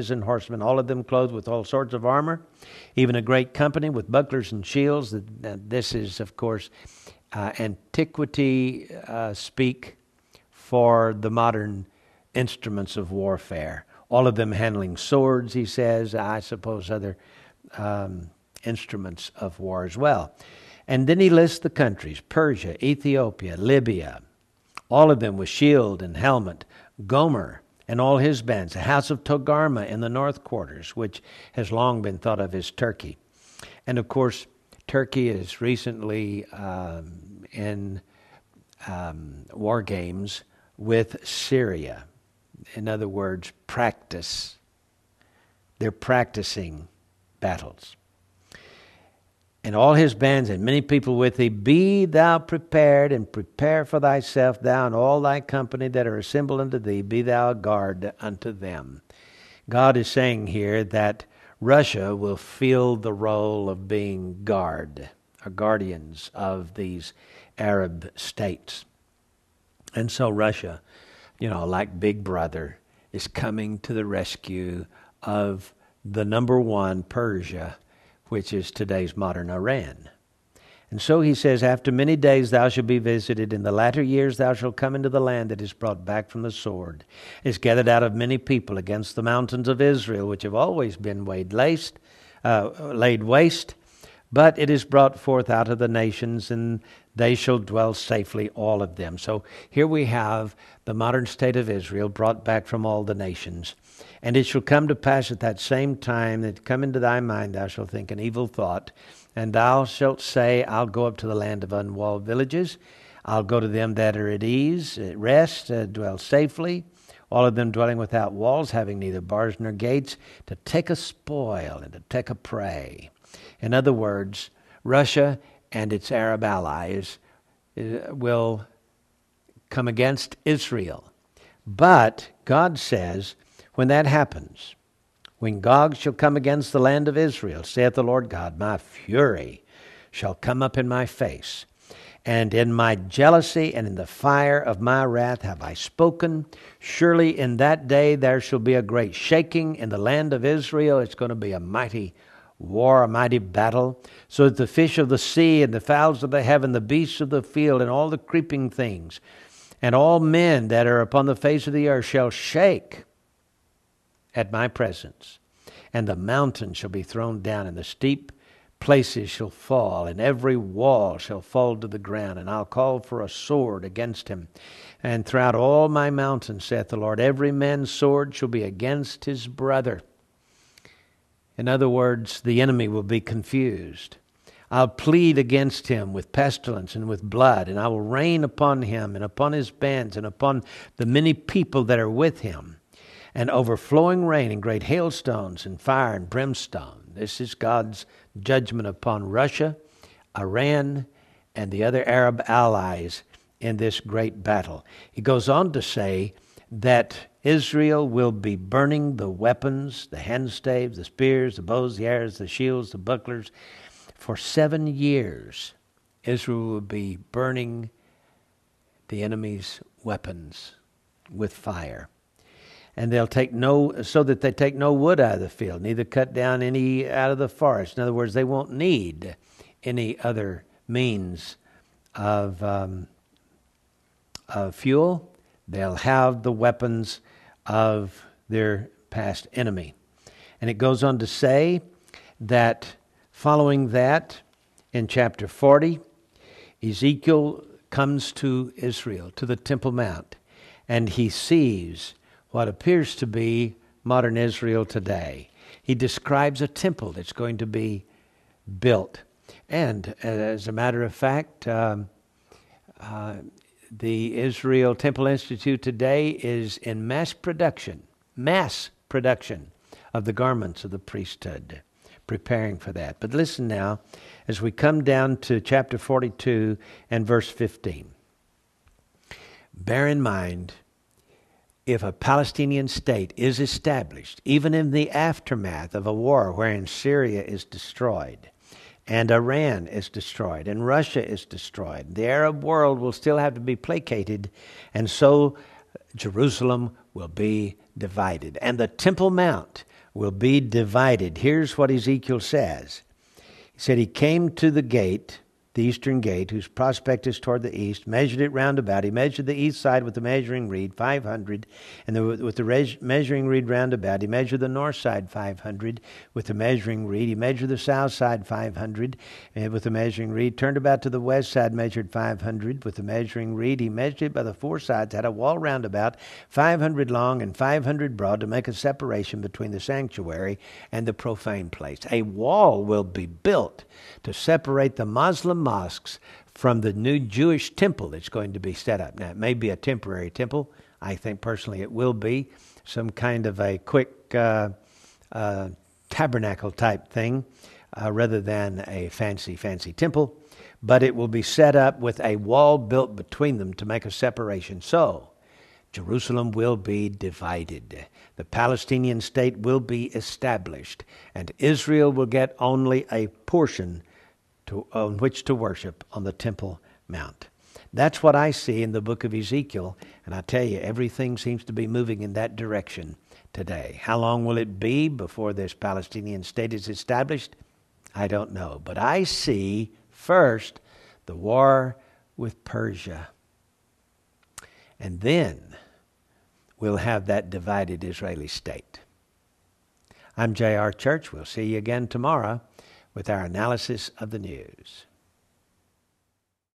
and horsemen, all of them clothed with all sorts of armor, even a great company with bucklers and shields. This is, of course, antiquity speak for the modern instruments of warfare. All of them handling swords, he says, I suppose other instruments of war as well. And then he lists the countries: Persia, Ethiopia, Libya, all of them with shield and helmet, Gomer and all his bands, the house of Togarmah in the north quarters, which has long been thought of as Turkey. And of course, Turkey is recently in war games with Syria. In other words, practice. They're practicing battles. And all his bands and many people with thee, be thou prepared, and prepare for thyself, thou and all thy company that are assembled unto thee, be thou a guard unto them. God is saying here that Russia will fill the role of being guard, or guardians of these Arab states. And so Russia, like Big Brother, is coming to the rescue of the number one, Persia, which is today's modern Iran. And so he says, after many days thou shalt be visited. In the latter years thou shalt come into the land that is brought back from the sword, is gathered out of many people against the mountains of Israel, which have always been laid waste. But it is brought forth out of the nations, and they shall dwell safely, all of them. So here we have the modern state of Israel brought back from all the nations. And it shall come to pass at that same time that come into thy mind, thou shalt think an evil thought, and thou shalt say, I'll go up to the land of unwalled villages. I'll go to them that are at ease, at rest, dwell safely, all of them dwelling without walls, having neither bars nor gates, to take a spoil and to take a prey. In other words, Russia and its Arab allies will come against Israel. But God says, when that happens, when Gog shall come against the land of Israel, saith the Lord God, my fury shall come up in my face, and in my jealousy and in the fire of my wrath have I spoken. Surely in that day there shall be a great shaking in the land of Israel. It's going to be a mighty war, a mighty battle, so that the fish of the sea and the fowls of the heaven, the beasts of the field, and all the creeping things, and all men that are upon the face of the earth shall shake at my presence. And the mountains shall be thrown down, and the steep places shall fall, and every wall shall fall to the ground. And I'll call for a sword against him. And throughout all my mountains, saith the Lord, every man's sword shall be against his brother. In other words, the enemy will be confused. I'll plead against him with pestilence and with blood, and I will rain upon him and upon his bands and upon the many people that are with him, and overflowing rain and great hailstones and fire and brimstone. This is God's judgment upon Russia, Iran, and the other Arab allies in this great battle. He goes on to say that Israel will be burning the weapons, the handstaves, the spears, the bows, the arrows, the shields, the bucklers. For 7 years, Israel will be burning the enemy's weapons with fire. And they'll take so that they take no wood out of the field, neither cut down any out of the forest. In other words, they won't need any other means of fuel. They'll have the weapons of their past enemy. And it goes on to say that following that, in chapter 40, Ezekiel comes to Israel, to the Temple Mount, and he sees what appears to be modern Israel today. He describes a temple that's going to be built. And as a matter of fact, the Israel Temple Institute today is in mass production of the garments of the priesthood, preparing for that. But listen now, as we come down to chapter 42 and verse 15. Bear in mind, if a Palestinian state is established, even in the aftermath of a war wherein Syria is destroyed, and Iran is destroyed, and Russia is destroyed, the Arab world will still have to be placated, and so Jerusalem will be divided. And the Temple Mount will be divided. Here's what Ezekiel says. He said, he came to the gate, the eastern gate, whose prospect is toward the east, measured it round about. He measured the east side with the measuring reed, 500, and with the measuring reed round about. He measured the north side, 500, with the measuring reed. He measured the south side, 500, with the measuring reed. Turned about to the west side, measured 500 with the measuring reed. He measured it by the four sides, had a wall round about, 500 long and 500 broad, to make a separation between the sanctuary and the profane place. A wall will be built to separate the Muslim mosques from the new Jewish temple that's going to be set up. Now, it may be a temporary temple. I think personally it will be some kind of a quick tabernacle type thing rather than a fancy temple. But it will be set up with a wall built between them to make a separation. So, Jerusalem will be divided. The Palestinian state will be established. And Israel will get only a portion on which to worship on the Temple Mount. That's what I see in the book of Ezekiel, and I tell you, everything seems to be moving in that direction today. How long will it be before this Palestinian state is established? I don't know. But I see, first, the war with Persia. And then we'll have that divided Israeli state. I'm J.R. Church. We'll see you again tomorrow with our analysis of the news.